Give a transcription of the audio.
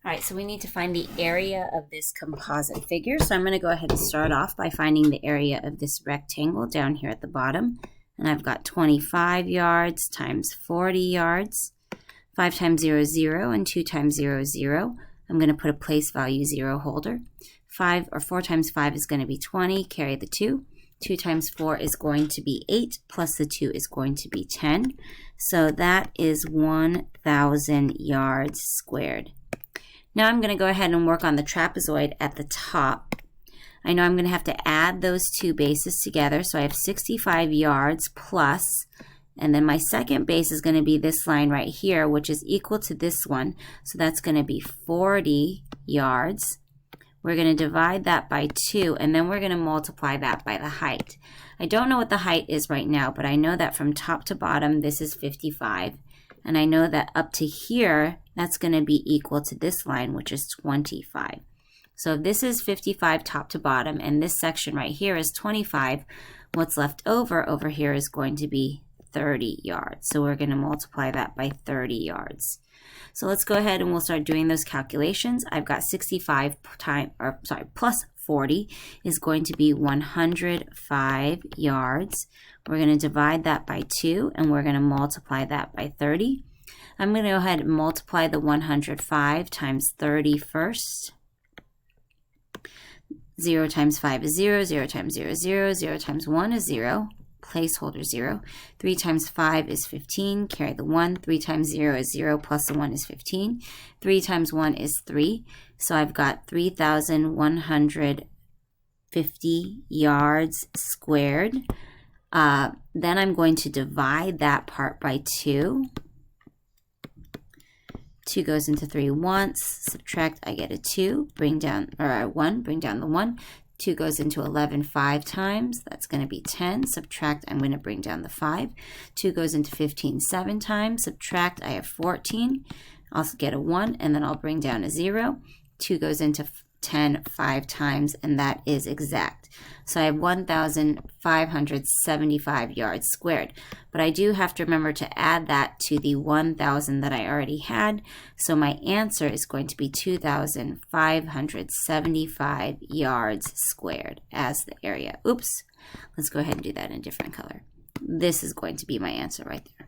All right, so we need to find the area of this composite figure. So I'm going to go ahead and start off by finding the area of this rectangle down here at the bottom. And I've got 25 yards times 40 yards. 5 times 0 is 0, and 2 times 0 is 0. I'm going to put a place value 0 holder. 4 times 5 is going to be 20, carry the 2. 2 times 4 is going to be 8, plus the 2 is going to be 10. So that is 1,000 yards squared. Now I'm going to go ahead and work on the trapezoid at the top. I know I'm going to have to add those two bases together, so I have 65 yards plus, and then my second base is going to be this line right here, which is equal to this one, so that's going to be 40 yards. We're going to divide that by 2, and then we're going to multiply that by the height. I don't know what the height is right now, but I know that from top to bottom, this is 55. And I know that up to here, that's going to be equal to this line, which is 25. So if this is 55 top to bottom, and this section right here is 25, what's left over here is going to be 30 yards. So we're going to multiply that by 30 yards. So let's go ahead and we'll start doing those calculations. I've got 65 plus 40 is going to be 105 yards. We're going to divide that by 2, and we're going to multiply that by 30. I'm going to go ahead and multiply the 105 times 30 first. 0 times 5 is 0, 0 times 0 is 0, 0 times 1 is 0, placeholder 0. 3 times 5 is 15, carry the 1. 3 times 0 is 0, plus the 1 is 15. 3 times 1 is 3, so I've got 3,150 yards squared. Then I'm going to divide that part by 2. 2 goes into 3 once, subtract, I get a 2, bring down, or a 1, bring down the 1. 2 goes into 11 5 times, that's going to be 10, subtract, I'm going to bring down the 5. 2 goes into 15 7 times, subtract, I have 14, I'll get a 1, and then I'll bring down a 0. 2 goes into 10 5 times, and that is exact. So I have 1,575 yards squared. But I do have to remember to add that to the 1,000 that I already had. So my answer is going to be 2,575 yards squared as the area. Oops. Let's go ahead and do that in a different color. This is going to be my answer right there.